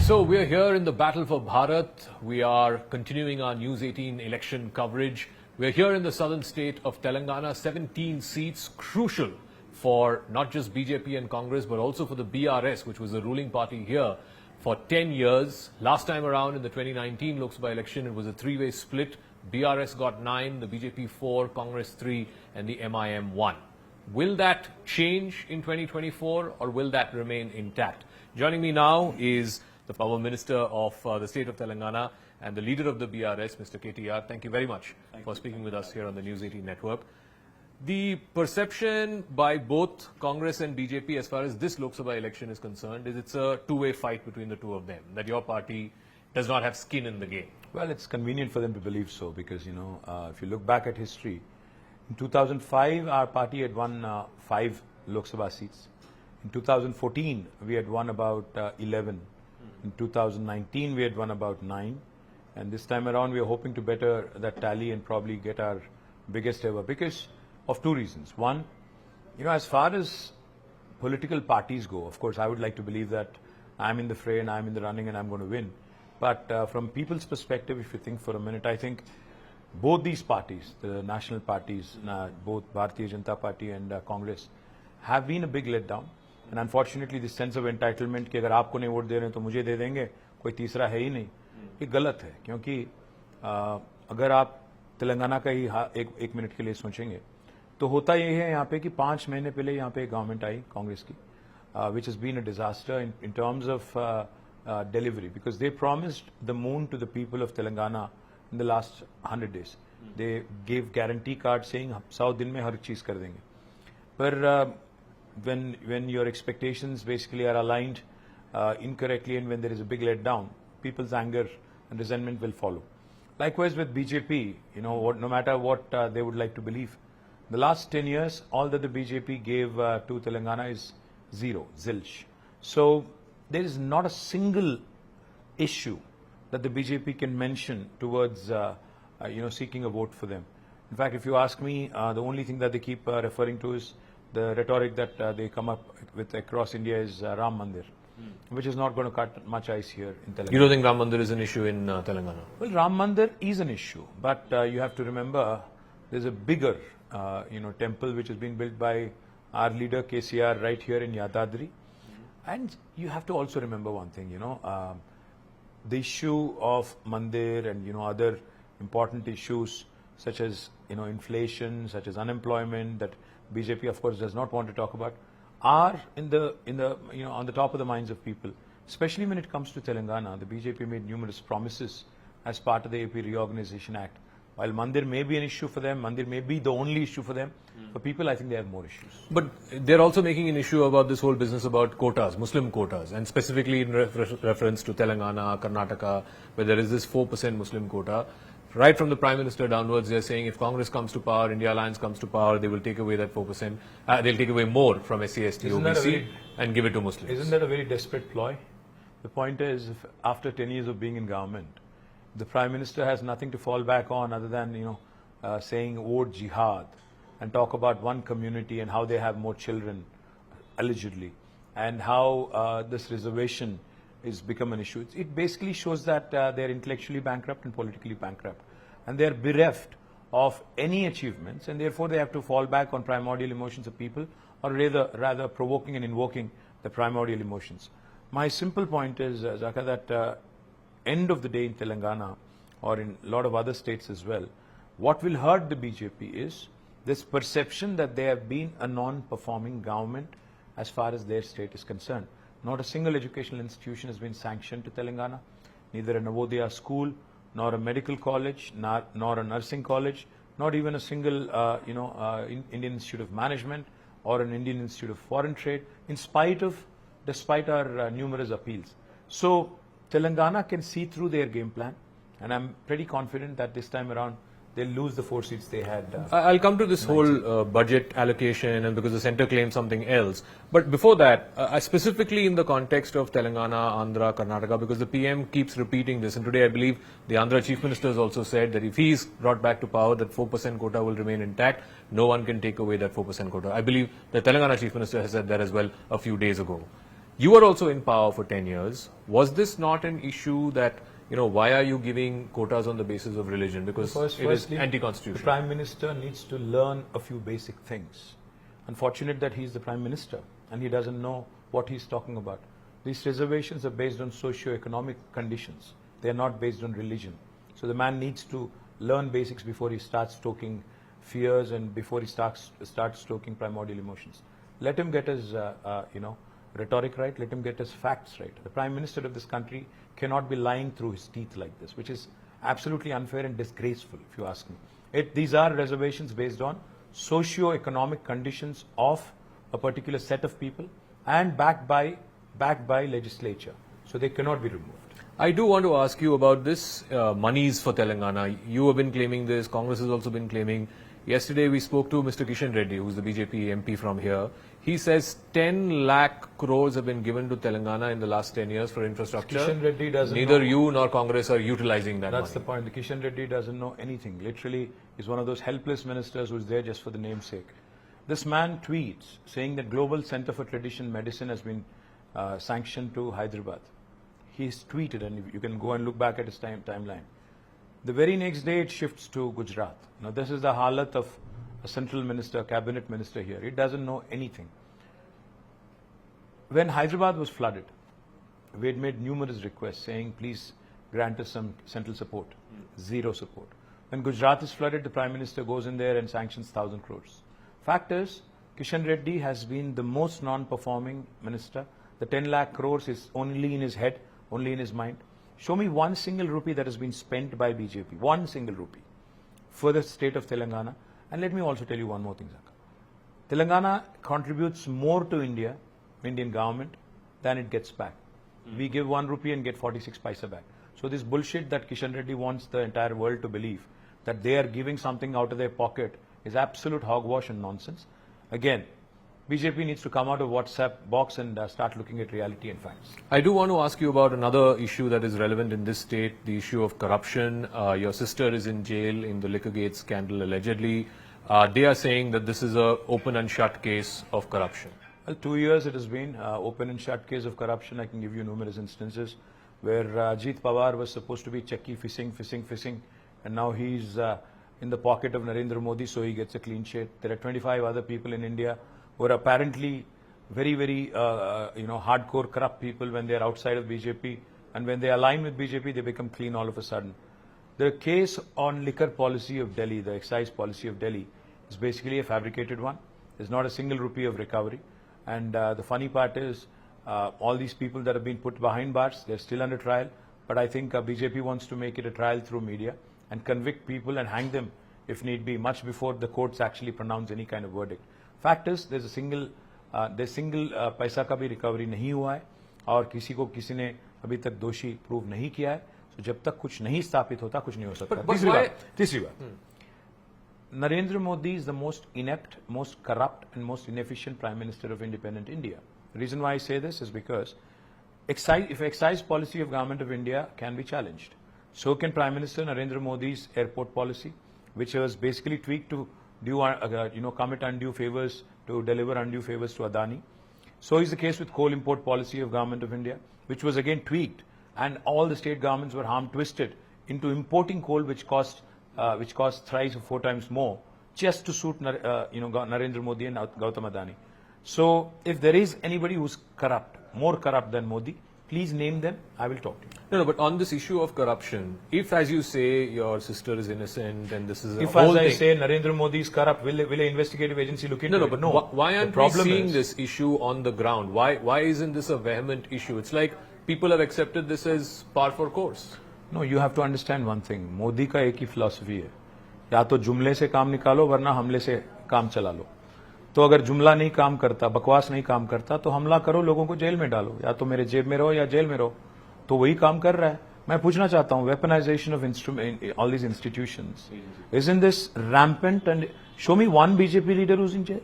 So we're here in the battle for Bharat. We are continuing our News 18 election coverage. We're here in the southern state of Telangana, 17 seats, crucial for not just BJP and Congress, but also for the BRS, which was the ruling party here for 10 years. Last time around in the 2019 Lok Sabha election, it was a three-way split. BRS got 9, the BJP 4, Congress 3, and the MIM 1. Will that change in 2024 or will that remain intact? Joining me now is the Power Minister of the state of Telangana and the leader of the BRS, Mr. KTR. Thank you very much for speaking with us here on the News 18 network. The perception by both Congress and BJP as far as this Lok Sabha election is concerned is it's a two-way fight between the two of them, that your party does not have skin in the game. Well, it's convenient for them to believe so because, if you look back at history, in 2005, our party had won 5 Lok Sabha seats. In 2014, we had won about 11. In 2019, we had won about 9. And this time around, we are hoping to better that tally and probably get our biggest ever because of 2 reasons. One, as far as political parties go, of course, I would like to believe that I'm in the fray and I'm in the running and I'm going to win. But from people's perspective, if you think for a minute, I think both these parties, the national parties, both Bharatiya Janata Party and Congress, have been a big letdown. And unfortunately, this sense of entitlement कि अगर आपको नहीं vote दे रहे हैं तो मुझे दे देंगे, कोई तीसरा है ही नहीं, ये गलत है क्योंकि अगर आप तेलंगाना का ही एक मिनट के लिए सोचेंगे तो होता ये है यहाँ पे कि 5 महीने पहले यहाँ पे गवर्नमेंट आई कांग्रेस की, which has been a disaster in terms of delivery because they promised the moon to the people of Telangana in the last 100 days. They gave guarantee card saying 100 दिन में हर चीज कर देंगे. पर when your expectations basically are aligned incorrectly and when there is a big letdown, people's anger and resentment will follow. Likewise with BJP, no matter what they would like to believe, the last 10 years, all that the BJP gave to Telangana is zero, zilch. So there is not a single issue that the BJP can mention towards, seeking a vote for them. In fact, if you ask me, the only thing that they keep referring to is the rhetoric that they come up with across India is Ram Mandir, which is not going to cut much ice here in Telangana. You don't think Ram Mandir is an issue in Telangana? Well, Ram Mandir is an issue, but you have to remember there's a bigger, temple which is being built by our leader KCR right here in Yadadri. And you have to also remember one thing, the issue of Mandir and, other important issues such as, inflation, such as unemployment that BJP, of course, does not want to talk about, are on the top of the minds of people. Especially when it comes to Telangana, the BJP made numerous promises as part of the AP Reorganization Act. While Mandir may be an issue for them, Mandir may be the only issue for them, for people, I think they have more issues. But they're also making an issue about this whole business about quotas, Muslim quotas, and specifically in reference to Telangana, Karnataka, where there is this 4% Muslim quota. Right from the Prime Minister downwards, they're saying if Congress comes to power, India Alliance comes to power, they will take away that 4%. They'll take away more from SC, ST, OBC and give it to Muslims. Isn't that a very desperate ploy? The point is, if after 10 years of being in government, the Prime Minister has nothing to fall back on other than, saying vote jihad and talk about one community and how they have more children, allegedly, and how this reservation is become an issue. It basically shows that they're intellectually bankrupt and politically bankrupt. And they're bereft of any achievements and therefore they have to fall back on primordial emotions of people or rather provoking and invoking the primordial emotions. My simple point is, Zaka, that end of the day in Telangana or in a lot of other states as well, what will hurt the BJP is this perception that they have been a non-performing government as far as their state is concerned. Not a single educational institution has been sanctioned to Telangana, neither a Navodaya school, nor a medical college, nor a nursing college, not even a single, Indian Institute of Management or an Indian Institute of Foreign Trade, despite our numerous appeals. So Telangana can see through their game plan, and I'm pretty confident that this time around they'll lose the 4 seats they had. I'll come to this whole budget allocation and because the centre claims something else. But before that, specifically in the context of Telangana, Andhra, Karnataka, because the PM keeps repeating this, and today I believe the Andhra Chief Minister has also said that if he's brought back to power, that 4% quota will remain intact. No one can take away that 4% quota. I believe the Telangana Chief Minister has said that as well a few days ago. You were also in power for 10 years. Was this not an issue that, why are you giving quotas on the basis of religion? Because it is anti-constitutional. The Prime Minister needs to learn a few basic things. Unfortunate that he's the Prime Minister and he doesn't know what he's talking about. These reservations are based on socio-economic conditions. They are not based on religion. So the man needs to learn basics before he starts stoking fears and before he starts stoking primordial emotions. Let him get his, rhetoric right. Let him get his facts right. The Prime Minister of this country cannot be lying through his teeth like this, which is absolutely unfair and disgraceful, if you ask me. These are reservations based on socio-economic conditions of a particular set of people and backed by legislature. So they cannot be removed. I do want to ask you about this monies for Telangana. You have been claiming this. Congress has also been claiming. Yesterday we spoke to Mr. Kishan Reddy, who is the BJP MP from here. He says 10 lakh crores have been given to Telangana in the last 10 years for infrastructure. Kishan Reddy doesn't Neither know. You nor Congress are utilizing that That's money. the point. The Kishan Reddy doesn't know anything. Literally, he's one of those helpless ministers who's there just for the namesake. This man tweets saying that Global Center for Tradition Medicine has been sanctioned to Hyderabad. He's tweeted, and you can go and look back at his timeline. The very next day, it shifts to Gujarat. Now, this is the halat of a central minister, cabinet minister here. He doesn't know anything. When Hyderabad was flooded, we had made numerous requests saying, please grant us some central support. Zero support. When Gujarat is flooded, the Prime Minister goes in there and sanctions 1,000 crores. Fact is, Kishan Reddy has been the most non-performing minister. The 10 lakh crores is only in his head, only in his mind. Show me one single rupee that has been spent by BJP, one single rupee for the state of Telangana. And let me also tell you one more thing, Zaka. Telangana contributes more to Indian government, than it gets back. We give 1 rupee and get 46 paisa back. So this bullshit that Kishan Reddy wants the entire world to believe, that they are giving something out of their pocket, is absolute hogwash and nonsense. Again, BJP needs to come out of WhatsApp box and start looking at reality and facts. I do want to ask you about another issue that is relevant in this state, the issue of corruption. Your sister is in jail in the Liquorgate scandal, allegedly. They are saying that this is an open and shut case of corruption. Well, 2 years it has been open and shut case of corruption. I can give you numerous instances where Ajit Pawar was supposed to be checky fishing, and now he's in the pocket of Narendra Modi, so he gets a clean sheet. There are 25 other people in India who are apparently very, very, hardcore corrupt people when they are outside of BJP, and when they align with BJP, they become clean all of a sudden. The case on liquor policy of Delhi, the excise policy of Delhi, is basically a fabricated one. There's not a single rupee of recovery. And the funny part is, all these people that have been put behind bars, they're still under trial. But I think BJP wants to make it a trial through media and convict people and hang them, if need be, much before the courts actually pronounce any kind of verdict. Fact is, there's single पैसा का भी recovery नहीं हुआ है और किसी को किसी ने अभी तक दोषी प्रूव नहीं किया है. So जब तक कुछ नहीं स्थापित होता, कुछ नहीं हो सकता. तीसरी बात. Narendra Modi is the most inept, most corrupt and most inefficient Prime Minister of independent India. The reason why I say this is because if excise policy of Government of India can be challenged, so can Prime Minister Narendra Modi's airport policy, which was basically tweaked to commit undue favors, to deliver undue favors to Adani. So is the case with coal import policy of Government of India, which was again tweaked, and all the state governments were twisted into importing coal which cost thrice or 4 times more, just to suit Narendra Modi and Gautam Adani. So if there is anybody who's corrupt, more corrupt than Modi, please name them. I will talk to you. No, but on this issue of corruption, if, as you say, your sister is innocent and this is a if whole as I thing, say Narendra Modi is corrupt, will an investigative agency look into it? but No. why aren't we seeing this issue on the ground? Why isn't this a vehement issue? It's like people have accepted this as par for course. No, you have to understand one thing. Modi का एक ही philosophy है, या तो जुमले से काम निकालो वरना हमले से काम चला लो. तो अगर जुमला नहीं काम करता, बकवास नहीं काम करता, तो हमला करो, लोगों को जेल में डालो, या तो मेरे जेब में रहो या जेल में रहो. तो वही काम कर रहा है. मैं पूछना चाहता हूं, weaponization of all these institutions, isn't this rampant? And show me one BJP leader who's in jail.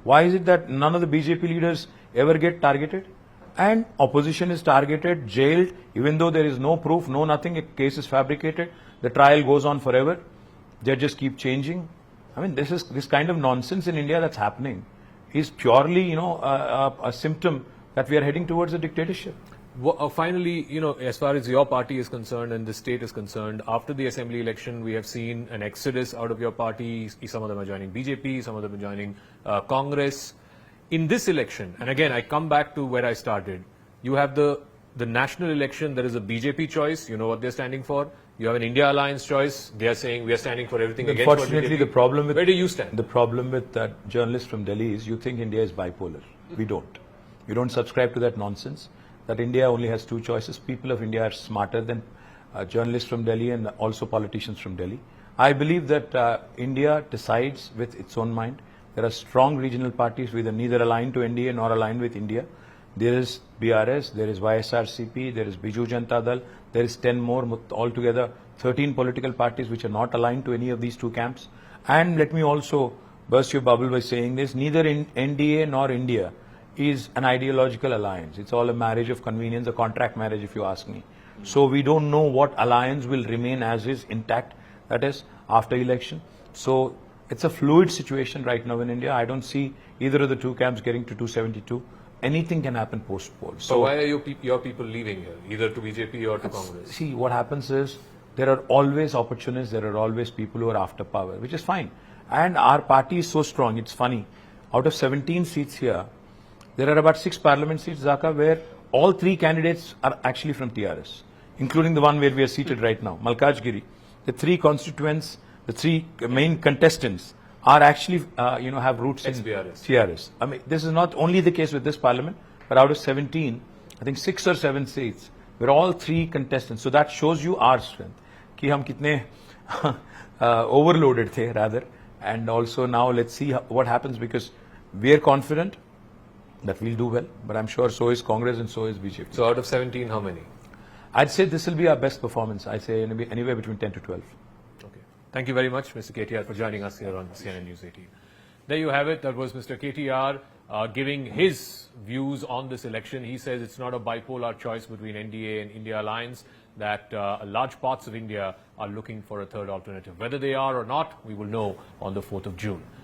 Why is it that none of the BJP leaders ever get targeted? And opposition is targeted, jailed, even though there is no proof, no nothing, a case is fabricated, the trial goes on forever, judges keep changing. I mean, this kind of nonsense in India that's happening is purely, a symptom that we are heading towards a dictatorship. Finally, as far as your party is concerned and the state is concerned, after the assembly election, we have seen an exodus out of your party. Some of them are joining BJP, some of them are joining Congress. In this election, and again, I come back to where I started, you have the national election. There is a BJP choice. You know what they're standing for. You have an India Alliance choice. They are saying we are standing for everything against what Unfortunately, BJP. the problem with... Where do you stand? The problem with that journalist from Delhi is you think India is bipolar. We don't. You don't subscribe to that nonsense, that India only has two choices. People of India are smarter than journalists from Delhi and also politicians from Delhi. I believe that India decides with its own mind. There are strong regional parties which are neither aligned to NDA nor aligned with India. There is BRS, there is YSRCP, there is Biju Janata Dal, there is 10 more, altogether 13 political parties which are not aligned to any of these two camps. And let me also burst your bubble by saying this, neither in NDA nor India is an ideological alliance. It's all a marriage of convenience, a contract marriage if you ask me. So we don't know what alliance will remain as is intact, that is after election. So it's a fluid situation right now in India. I don't see either of the two camps getting to 272. Anything can happen post-poll. So why are your people leaving here, either to BJP or to Congress? See, what happens is there are always opportunists, there are always people who are after power, which is fine. And our party is so strong, it's funny. Out of 17 seats here, there are about 6 parliament seats, Zaka, where all 3 candidates are actually from TRS, including the one where we are seated right now, Malkajgiri. The 3 constituents, the 3 main contestants are actually, have roots in TRS. I mean, this is not only the case with this parliament, but out of 17, I think 6 or 7 seats, we're all 3 contestants. So that shows you our strength. Ki hum kitne overloaded the rather. And also now let's see what happens, because we are confident that we'll do well. But I'm sure so is Congress and so is BJP. So out of 17, how many? I'd say this will be our best performance. I'd say anywhere between 10 to 12. Thank you very much, Mr. KTR, for joining us here on CNN News 18. There you have it. That was Mr. KTR giving his views on this election. He says it's not a bipolar choice between NDA and India Alliance, that large parts of India are looking for a third alternative. Whether they are or not, we will know on the 4th of June.